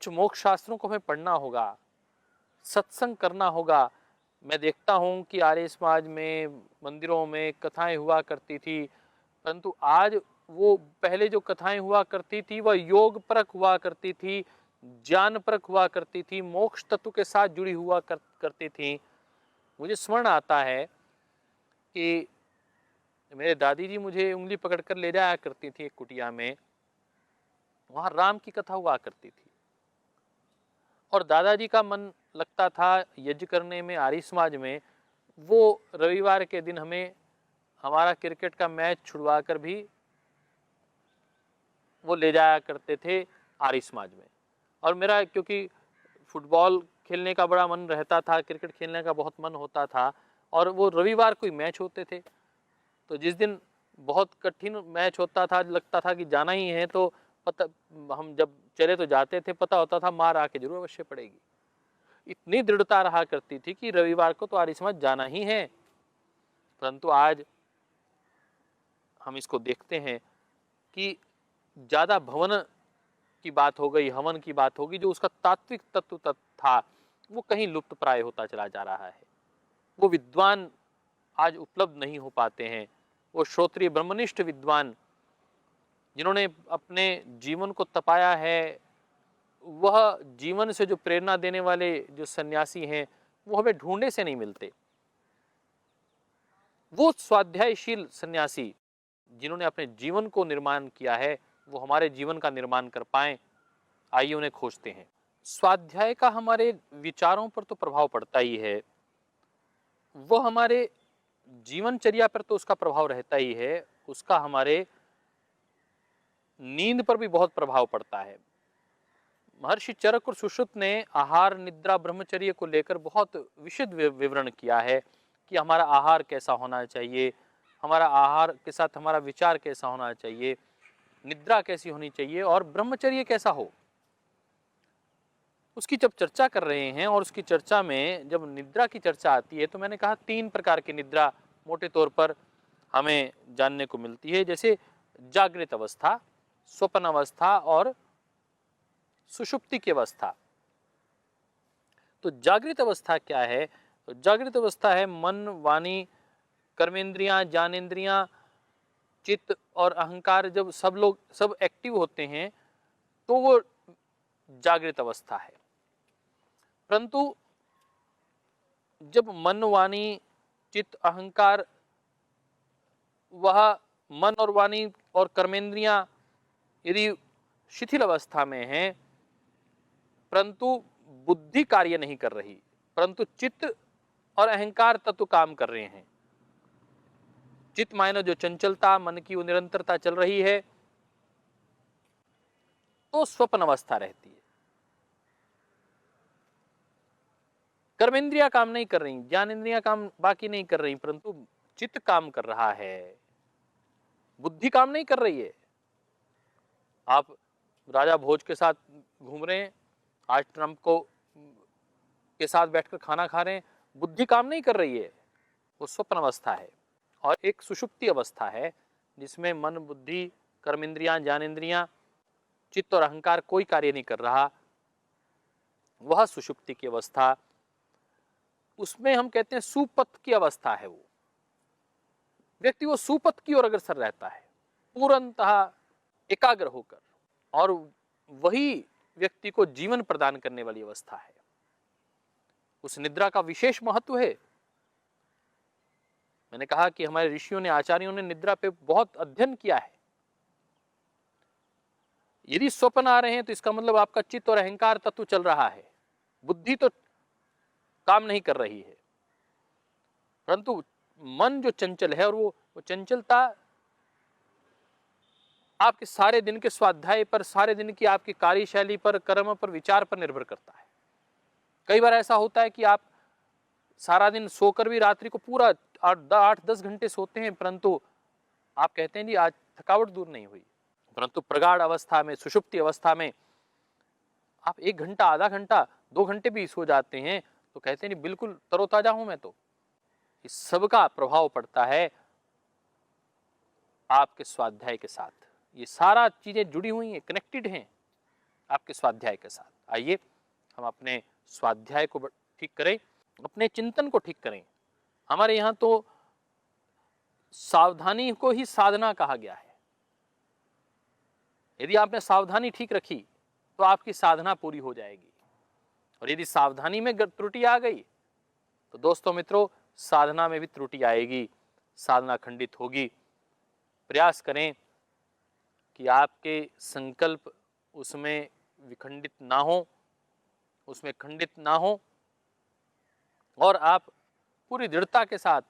कुछ मोक्ष शास्त्रों को हमें पढ़ना होगा, सत्संग करना होगा। मैं देखता हूँ कि आर्य समाज में, मंदिरों में कथाएं हुआ करती थी, परंतु आज वो पहले जो कथाएं हुआ करती थी वह योग परक हुआ करती थी, ज्ञान परक हुआ करती थी, मोक्ष तत्व के साथ जुड़ी हुआ करती थी। मुझे स्मरण आता है कि मेरे दादी जी मुझे उंगली पकड़कर ले जाया करती थी एक कुटिया में, वहां राम की कथा हुआ करती थी और दादाजी का मन लगता था यज्ञ करने में आर्य समाज में। वो रविवार के दिन हमें हमारा क्रिकेट का मैच छुड़वा कर भी वो ले जाया करते थे आर्य समाज में। और मेरा क्योंकि फुटबॉल खेलने का बड़ा मन रहता था, क्रिकेट खेलने का बहुत मन होता था, और वो रविवार कोई मैच होते थे, तो जिस दिन बहुत कठिन मैच होता था, लगता था कि जाना ही है, तो पता हम जब चले तो जाते थे, पता होता था मार आके जरूर अवश्य पड़ेगी। इतनी दृढ़ता रहा करती थी कि रविवार को तो आर्य समाज जाना ही है। परंतु आज हम इसको देखते हैं कि ज्यादा भवन की बात हो गई, हवन की बात होगी, जो उसका तात्विक तत्व था वो कहीं लुप्त प्राय होता चला जा रहा है। वो विद्वान आज उपलब्ध नहीं हो पाते हैं, वो श्रोत्रिय ब्रह्मनिष्ठ विद्वान जिन्होंने अपने जीवन को तपाया है, वह जीवन से जो प्रेरणा देने वाले जो सन्यासी हैं वो हमें ढूंढे से नहीं मिलते। वो स्वाध्यायशील सन्यासी जिन्होंने अपने जीवन को निर्माण किया है, वो हमारे जीवन का निर्माण कर पाए, आइए उन्हें खोजते हैं। स्वाध्याय का हमारे विचारों पर तो प्रभाव पड़ता ही है, वो हमारे जीवनचर्या पर तो उसका प्रभाव रहता ही है, उसका हमारे नींद पर भी बहुत प्रभाव पड़ता है। महर्षि चरक और सुश्रुत ने आहार, निद्रा, ब्रह्मचर्य को लेकर बहुत विशद विवरण किया है कि हमारा आहार कैसा होना चाहिए, हमारा आहार के साथ हमारा विचार कैसा होना चाहिए, निद्रा कैसी होनी चाहिए और ब्रह्मचर्य कैसा हो। उसकी जब चर्चा कर रहे हैं और उसकी चर्चा में जब निद्रा की चर्चा आती है, तो मैंने कहा 3 प्रकार की निद्रा मोटे तौर पर हमें जानने को मिलती है, जैसे जागृत अवस्था, स्वप्न अवस्था और सुषुप्ति की अवस्था। तो जागृत अवस्था क्या है? तो जागृत अवस्था है मन, वाणी, कर्मेंद्रियां, ज्ञानेंद्रियां, चित्त और अहंकार जब सब एक्टिव होते हैं तो वो जागृत अवस्था है। परंतु जब मन, वाणी, चित्त, अहंकार, वह मन और वाणी और कर्मेंद्रियां यदि शिथिल अवस्था में हैं, परंतु बुद्धि कार्य नहीं कर रही, परंतु चित्त और अहंकार तत्व काम कर रहे हैं, चित्त मायने जो चंचलता, मन की वो निरंतरता चल रही है, तो स्वप्न अवस्था रहती है। कर्मेंद्रियां काम नहीं कर रही, ज्ञानेंद्रियां काम बाकी नहीं कर रही, परंतु चित्त काम कर रहा है, बुद्धि काम नहीं कर रही है। आप राजा भोज के साथ घूम रहे हैं, आज ट्रंप को के साथ बैठकर खाना खा रहे हैं, बुद्धि काम नहीं कर रही है, वो स्वप्न अवस्था है। और एक सुषुप्ति अवस्था है जिसमें मन, बुद्धि, कर्मेंद्रियां, ज्ञानेंद्रियां, चित्त और अहंकार कोई कार्य नहीं कर रहा, वह सुषुप्ति की अवस्था। उसमें हम कहते हैं सुपथ की अवस्था है। वो व्यक्ति वो सुपथ की ओर अग्रसर रहता है पूर्णतः एकाग्र होकर, और वही व्यक्ति को जीवन प्रदान करने वाली अवस्था है। उस निद्रा का विशेष महत्व है। मैंने कहा कि हमारे ऋषियों ने, आचार्यों ने निद्रा पे बहुत अध्ययन किया है। यदि स्वप्न आ रहे हैं तो इसका मतलब आपका चित्त और अहंकार तत्व चल रहा है, बुद्धि तो काम नहीं कर रही है, परंतु मन जो चंचल है, और वो चंचलता आपके सारे दिन के स्वाध्याय पर, सारे दिन की आपकी कार्यशैली पर, कर्म पर, विचार पर निर्भर करता है। कई बार ऐसा होता है कि आप सारा दिन सोकर भी रात्रि को पूरा 8-10 घंटे सोते हैं, परंतु आप कहते हैं जी आज थकावट दूर नहीं हुई। परंतु प्रगाढ़ अवस्था में, सुषुप्ति अवस्था में आप 1 घंटा, आधा घंटा, 2 घंटे भी सो जाते हैं तो कहते हैं बिल्कुल तरोताजा हूं मैं। तो इस सब का प्रभाव पड़ता है आपके स्वाध्याय के साथ। ये सारा चीजें जुड़ी हुई हैं, कनेक्टेड हैं। आपके स्वाध्याय के साथ। आइए हम अपने स्वाध्याय को ठीक करें, अपने चिंतन को ठीक करें। हमारे यहाँ तो सावधानी को ही साधना कहा गया है। यदि आपने सावधानी ठीक रखी तो आपकी साधना पूरी हो जाएगी, और यदि सावधानी में त्रुटि आ गई तो दोस्तों मित्रों साधना में भी त्रुटि आएगी, साधना खंडित होगी। प्रयास करें कि आपके संकल्प उसमें विखंडित ना हो, उसमें खंडित ना हो, और आप पूरी दृढ़ता के साथ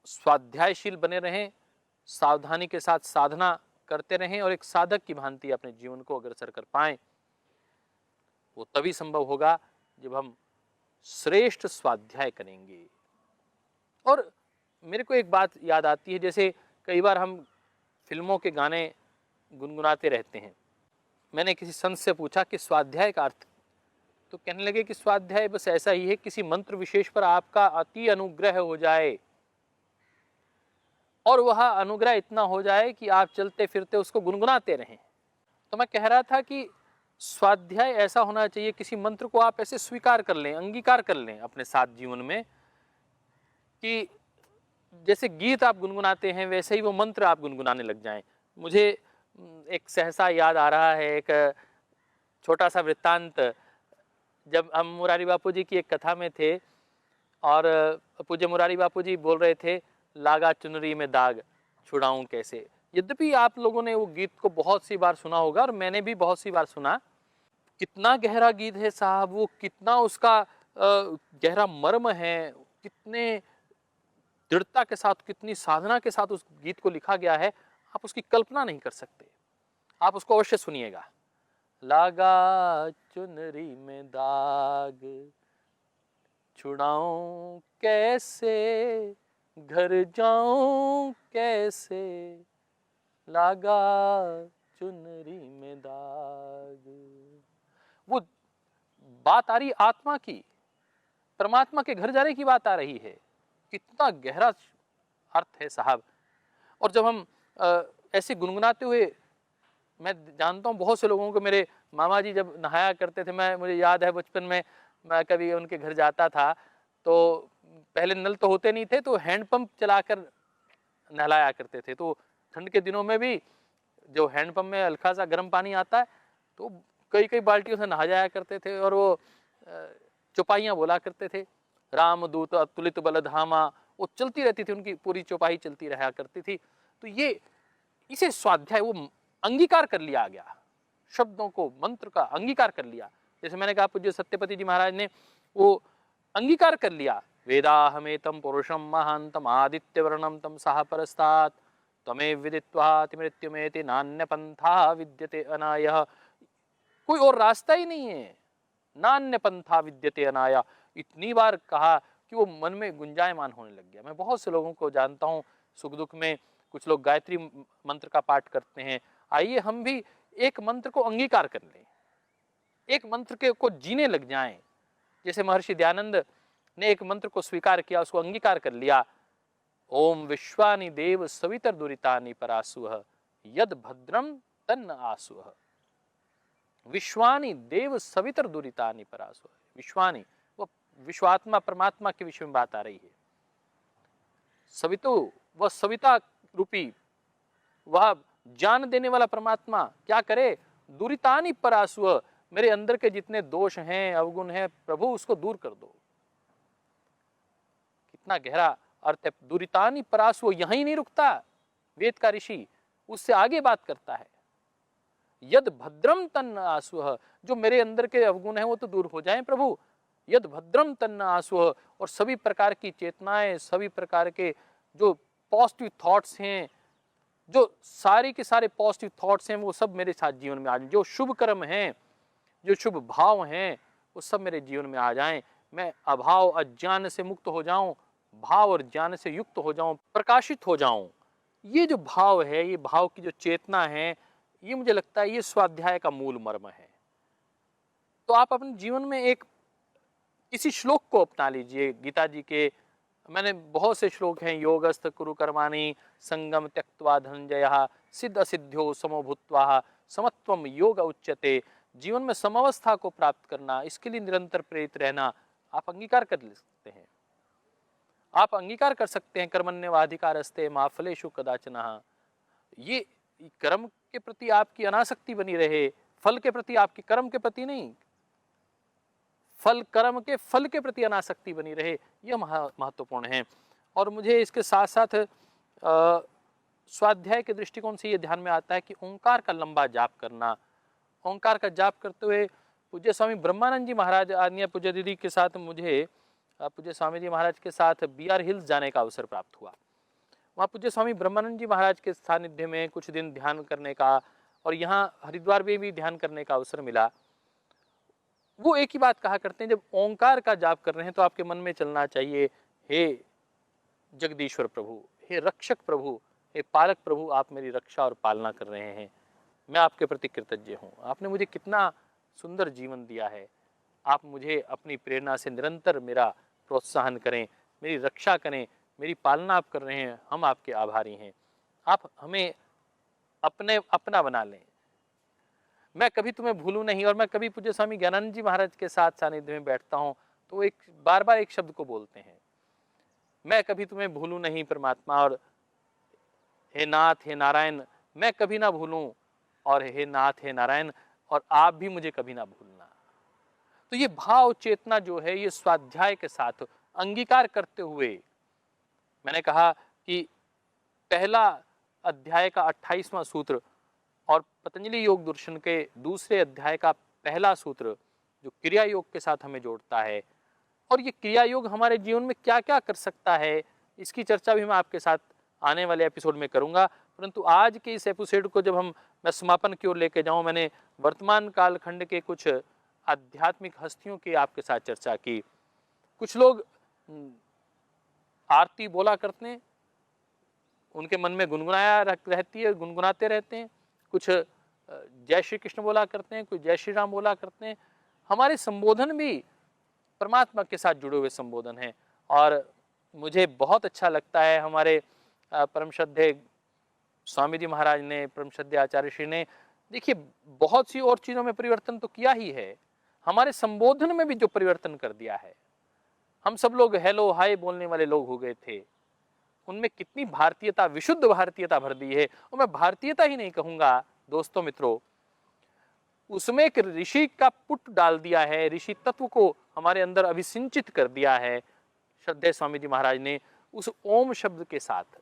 स्वाध्यायशील बने रहें, सावधानी के साथ साधना करते रहें, और एक साधक की भांति अपने जीवन को अग्रसर कर पाएं। वो तभी संभव होगा जब हम श्रेष्ठ स्वाध्याय करेंगे। और मेरे को एक बात याद आती है, जैसे कई बार हम फिल्मों के गाने गुनगुनाते रहते हैं। मैंने किसी संत से पूछा कि स्वाध्याय का अर्थ, तो कहने लगे कि स्वाध्याय बस ऐसा ही है, किसी मंत्र विशेष पर आपका अति अनुग्रह हो जाए, और वह अनुग्रह इतना हो जाए कि आप चलते फिरते उसको गुनगुनाते रहें। तो मैं कह रहा था कि स्वाध्याय ऐसा होना चाहिए, किसी मंत्र को आप ऐसे स्वीकार कर लें, अंगीकार कर लें अपने साथ जीवन में, कि जैसे गीत आप गुनगुनाते हैं वैसे ही वो मंत्र आप गुनगुनाने लग जाएं। मुझे एक सहसा याद आ रहा है, एक छोटा सा वृत्तांत। जब हम मुरारी बापू जी की एक कथा में थे, और पूज्य मुरारी बापू जी बोल रहे थे, लागा चुनरी में दाग छुड़ाऊं कैसे। यद्यपि आप लोगों ने वो गीत को बहुत सी बार सुना होगा, और मैंने भी बहुत सी बार सुना। कितना गहरा गीत है साहब वो, कितना उसका गहरा मर्म है, कितने दृढ़ता के साथ, कितनी साधना के साथ उस गीत को लिखा गया है, आप उसकी कल्पना नहीं कर सकते। आप उसको अवश्य सुनिएगा। लागा चुनरी में दाग छुड़ाऊं कैसे, घर जाऊं कैसे, लागा चुनरी में दाग। वो बात आ रही आत्मा की, परमात्मा के घर जाने की बात आ रही है। कितना गहरा अर्थ है साहब। और जब हम ऐसे गुनगुनाते हुए, मैं जानता हूँ बहुत से लोगों को, मेरे मामा जी जब नहाया करते थे, मुझे याद है बचपन में मैं कभी उनके घर जाता था, तो पहले नल तो होते नहीं थे, तो हैंडपंप चलाकर नहलाया करते थे। तो ठंड के दिनों में भी जो हैंडपंप में हल्का सा गर्म पानी आता है, तो कई कई बाल्टियों से नहा जाया करते थे, और वो चौपाइयाँ बोला करते थे, रामदूत अतुलित बलधामा, वो चलती रहती थी, उनकी पूरी चौपाई चलती रहा करती थी। तो ये इसे स्वाध्याय, वो अंगीकार कर लिया गया, शब्दों को, मंत्र का अंगीकार कर लिया। जैसे मैंने कहा पूज्य सत्यपति जी महाराज ने वो अंगीकार कर लिया, वेदाहमेतम पुरुषम महांतम आदित्य वर्णम तम सह परस्तात् तमेव विदित्वाति मृत्युमेति नान्य पंथा विद्यते अनायः। कोई और रास्ता ही नहीं है, नान्य पंथा विद्यते अनाया। इतनी बार कहा कि वो मन में गुंजायमान होने लग गया। मैं बहुत से लोगों को जानता हूँ, सुख दुख में कुछ लोग गायत्री मंत्र का पाठ करते हैं। आइए हम भी एक मंत्र को अंगीकार कर लें, एक मंत्र के को जीने लग जाएं। जैसे महर्षि दयानंद ने एक मंत्र को स्वीकार किया, उसको अंगीकार कर लिया, ओम विश्वानि देव सवितर दुरितानि परासुः यद भद्रम तन्न आसुः। विश्वानि देव सवितर दुरितानि परासुः। विश्वानि, वो विश्वात्मा परमात्मा के विषय में बात आ रही है। सवितु, वह सविता रूपी, वह जान देने वाला परमात्मा क्या करे, दुरितानि परासुः, मेरे अंदर के जितने दोष हैं, अवगुण हैं, प्रभु उसको दूर कर दो। कितना गहरा अर्थ है। दुरितानि परासुः यहीं नहीं रुकता, वेद का ऋषि उससे आगे बात करता है, यद भद्रम तन्न आसुः, जो मेरे अंदर के अवगुण हैं वो तो दूर हो जाएं प्रभु, यद भद्रम तन्न आसुः। और सभी प्रकार की चेतनाएं, सभी प्रकार के जो पॉजिटिव थॉट्स हैं, जो सारे के सारे पॉजिटिव थॉट्स हैं, वो सब मेरे साथ जीवन में आ जाएं। जो शुभ कर्म हैं, जो शुभ भाव हैं, वो सब मेरे जीवन में आ जाएं। मैं अभाव अज्ञान से मुक्त हो जाऊं, भाव और ज्ञान से युक्त हो जाऊं, प्रकाशित हो जाऊं। ये जो भाव है, ये भाव की जो चेतना है, ये मुझे लगता है ये स्वाध्याय का मूल मर्म है। तो आप अपने जीवन में एक किसी श्लोक को अपना लीजिए, गीता जी के, मैंने बहुत से श्लोक हैं, योगस्थ कुरु कर्माणि संगम त्यक्त्वा धनंजयः सिद्ध सिद्ध्यो समो भूत्वा समत्वम योग उच्यते। जीवन में समवस्था को प्राप्त करना, इसके लिए निरंतर प्रेरित रहना आप अंगीकार कर सकते हैं। आप अंगीकार कर सकते हैं कर्मण्येवाधिकारस्ते मा फलेषु कदाचन। ये कर्म के प्रति आपकी अनासक्ति बनी रहे, फल के प्रति, आपकी कर्म के प्रति नहीं, कर्म के फल के प्रति अनासक्ति बनी रहे, यह महत्वपूर्ण है। और मुझे इसके साथ साथ स्वाध्याय के दृष्टिकोण से यह ध्यान में आता है कि ओंकार का लंबा जाप करना। ओंकार का जाप करते हुए पूज्य स्वामी ब्रह्मानंद जी महाराज आदि पूज्य दीदी के साथ मुझे पूज्य स्वामी जी महाराज के साथ BR हिल्स जाने का अवसर प्राप्त हुआ। वहाँ पूज्य स्वामी ब्रह्मानंद जी महाराज के सानिध्य में कुछ दिन ध्यान करने का और यहाँ हरिद्वार में भी ध्यान करने का अवसर मिला। वो एक ही बात कहा करते हैं, जब ओंकार का जाप कर रहे हैं तो आपके मन में चलना चाहिए, हे जगदीश्वर प्रभु, हे रक्षक प्रभु, हे पालक प्रभु, आप मेरी रक्षा और पालना कर रहे हैं, मैं आपके प्रति कृतज्ञ हूँ। आपने मुझे कितना सुंदर जीवन दिया है, आप मुझे अपनी प्रेरणा से निरंतर मेरा प्रोत्साहन करें, मेरी रक्षा करें, मेरी पालना आप कर रहे हैं, हम आपके आभारी हैं। आप हमें अपना बना लें, मैं कभी तुम्हें भूलूं नहीं। और मैं कभी पूज्य स्वामी ज्ञानानंद जी महाराज के साथ सानिध्य में बैठता हूँ तो एक बार बार एक शब्द को बोलते हैं, मैं कभी तुम्हें भूलूं नहीं परमात्मा, और हे नाथ हे नारायण मैं कभी ना भूलूं, और हे नाथ हे नारायण और आप भी मुझे कभी ना भूलना। तो ये भाव चेतना जो है, ये स्वाध्याय के साथ अंगीकार करते हुए, मैंने कहा कि पहला अध्याय का 28वां सूत्र और पतंजलि योग दर्शन के दूसरे अध्याय का पहला सूत्र जो क्रिया योग के साथ हमें जोड़ता है, और ये क्रिया योग हमारे जीवन में क्या क्या कर सकता है, इसकी चर्चा भी मैं आपके साथ आने वाले एपिसोड में करूंगा। परंतु आज के इस एपिसोड को जब मैं समापन की ओर लेके जाऊं, मैंने वर्तमान कालखंड के कुछ आध्यात्मिक हस्तियों की आपके साथ चर्चा की। कुछ लोग आरती बोला करते हैं, उनके मन में गुनगुनाया रहती है, गुनगुनाते रहते हैं। कुछ जय श्री कृष्ण बोला करते हैं, कुछ जय श्री राम बोला करते हैं। हमारे संबोधन भी परमात्मा के साथ जुड़े हुए संबोधन हैं, और मुझे बहुत अच्छा लगता है हमारे परम श्रद्धेय स्वामी जी महाराज ने, परम श्रद्धेय आचार्य श्री ने, देखिए बहुत सी और चीज़ों में परिवर्तन तो किया ही है, हमारे संबोधन में भी जो परिवर्तन कर दिया है। हम सब लोग हेलो हाय बोलने वाले लोग हो गए थे, उनमें कितनी भारतीयता, विशुद्ध भारतीयता भर दी है। और मैं भारतीयता ही नहीं कहूँगा दोस्तों मित्रों, उसमें एक ऋषि का पुट डाल दिया है, ऋषि तत्व को हमारे अंदर अभिसिंचित कर दिया है श्रद्धेय स्वामी जी महाराज ने, उस ओम शब्द के साथ।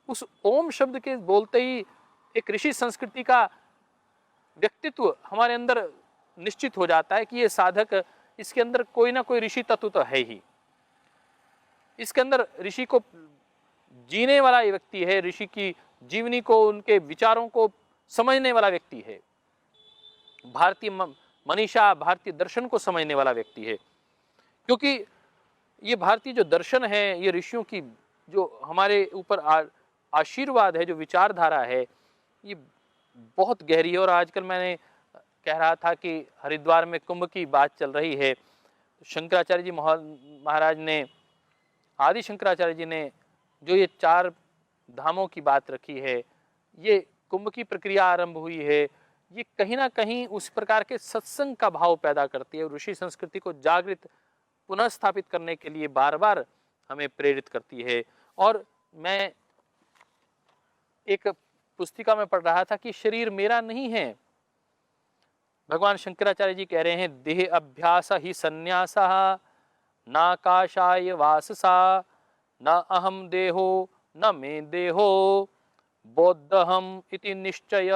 उस ओम शब्द के बोलते ही एक ऋषि संस्कृति का व्यक्तित्व हमारे अंदर निश्चित हो जाता है कि ये साधक, इसके अंदर कोई ना कोई ऋषि तत्व तो है ही, इसके अंदर ऋषि को जीने वाला व्यक्ति है, ऋषि की जीवनी को, उनके विचारों को समझने वाला व्यक्ति है, भारतीय मनीषा, भारतीय दर्शन को समझने वाला व्यक्ति है। क्योंकि ये भारतीय जो दर्शन है, ये ऋषियों की जो हमारे ऊपर आशीर्वाद है, जो विचारधारा है, ये बहुत गहरी है। और आजकल मैंने कह रहा था कि हरिद्वार में कुंभ की बात चल रही है, शंकराचार्य जी महाराज ने, आदि शंकराचार्य जी ने जो ये 4 धामों की बात रखी है, ये कुंभ की प्रक्रिया आरंभ हुई है, ये कहीं ना कहीं उस प्रकार के सत्संग का भाव पैदा करती है, ऋषि संस्कृति को जागृत पुनः स्थापित करने के लिए बार बार हमें प्रेरित करती है। और मैं एक पुस्तिका में पढ़ रहा था कि शरीर मेरा नहीं है, भगवान शंकराचार्य जी कह रहे हैं, देह अभ्यास ही संन्यासः नाकाशाय वाससा न अहम देहो न मे देहो बोद्धहम इति निश्चय,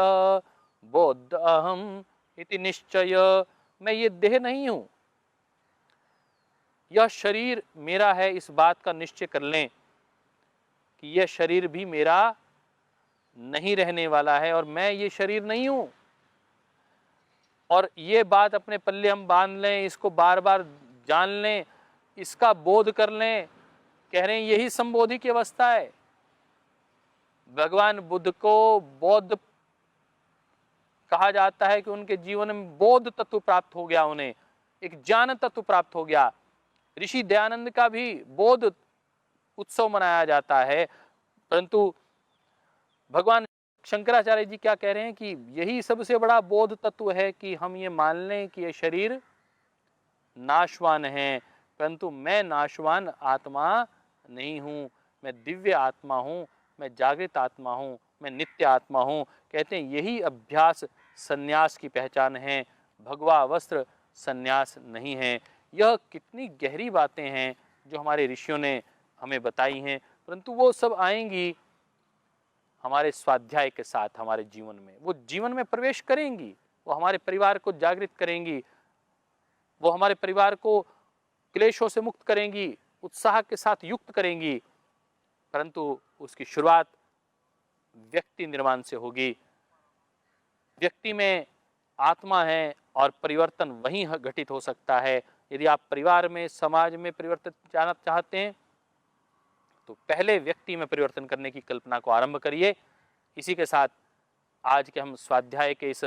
बोद्ध अहम इति निश्चय। मैं ये देह नहीं हूं, यह शरीर मेरा है, इस बात का निश्चय कर लें कि यह शरीर भी मेरा नहीं रहने वाला है और मैं ये शरीर नहीं हूं। और ये बात अपने पल्ले हम बांध लें, इसको बार बार जान लें, इसका बोध कर लें। कह रहे हैं यही संबोधि की अवस्था है। भगवान बुद्ध को बौद्ध कहा जाता है कि उनके जीवन में बोध तत्व प्राप्त हो गया, उन्हें एक ज्ञान तत्व प्राप्त हो गया। ऋषि दयानंद का भी बोध उत्सव मनाया जाता है, परंतु भगवान शंकराचार्य जी क्या कह रहे हैं कि यही सबसे बड़ा बोध तत्व है कि हम ये मान लें कि ये शरीर नाशवान है, परंतु मैं नाशवान आत्मा नहीं हूँ, मैं दिव्य आत्मा हूँ, मैं जागृत आत्मा हूँ, मैं नित्य आत्मा हूँ। कहते हैं यही अभ्यास सन्यास की पहचान है, भगवा वस्त्र सन्यास नहीं है। यह कितनी गहरी बातें हैं जो हमारे ऋषियों ने हमें बताई हैं, परंतु वो सब आएंगी हमारे स्वाध्याय के साथ हमारे जीवन में। वो जीवन में प्रवेश करेंगी, वो हमारे परिवार को जागृत करेंगी, वो हमारे परिवार को क्लेशों से मुक्त करेंगी, उत्साह के साथ युक्त करेंगी, परंतु उसकी शुरुआत व्यक्ति निर्माण से होगी। व्यक्ति में आत्मा है और परिवर्तन वहीं घटित हो सकता है। यदि आप परिवार में, समाज में परिवर्तन जाना चाहते हैं तो पहले व्यक्ति में परिवर्तन करने की कल्पना को आरंभ करिए। इसी के साथ आज के हम स्वाध्याय के इस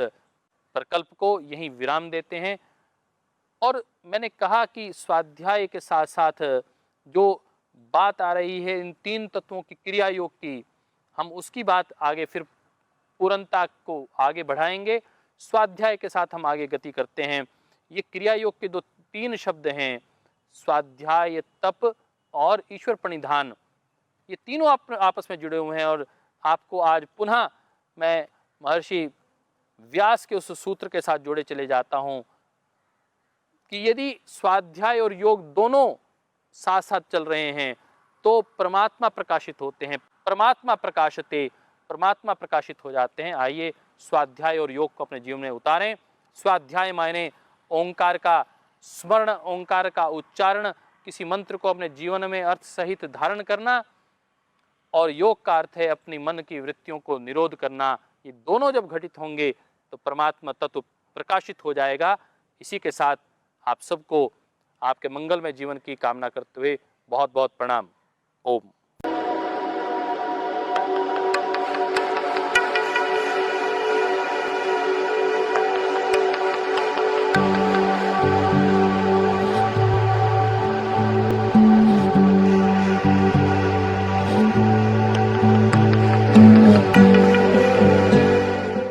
प्रकल्प को यहीं विराम देते हैं। और मैंने कहा कि स्वाध्याय के साथ साथ जो बात आ रही है इन तीन तत्वों की क्रिया योग की, हम उसकी बात आगे फिर पूर्णता को आगे बढ़ाएंगे। स्वाध्याय के साथ हम आगे गति करते हैं। ये क्रिया योग के तीन शब्द हैं, स्वाध्याय, तप और ईश्वर प्रणिधान। ये तीनों आपस में जुड़े हुए हैं। और आपको आज पुनः मैं महर्षि व्यास के उस सूत्र के साथ जोड़े चले जाता हूं कि यदि स्वाध्याय और योग दोनों साथ साथ चल रहे हैं तो परमात्मा प्रकाशित होते हैं, परमात्मा प्रकाशते, परमात्मा प्रकाशित हो जाते हैं। आइए स्वाध्याय और योग को अपने जीवन में उतारें। स्वाध्याय मायने ओंकार का स्मरण, ओंकार का उच्चारण, किसी मंत्र को अपने जीवन में अर्थ सहित धारण करना, और योग का अर्थ है अपनी मन की वृत्तियों को निरोध करना। ये दोनों जब घटित होंगे तो परमात्मा तत्व प्रकाशित हो जाएगा। इसी के साथ आप सबको आपके मंगलमय जीवन की कामना करते हुए बहुत बहुत प्रणाम। ओम।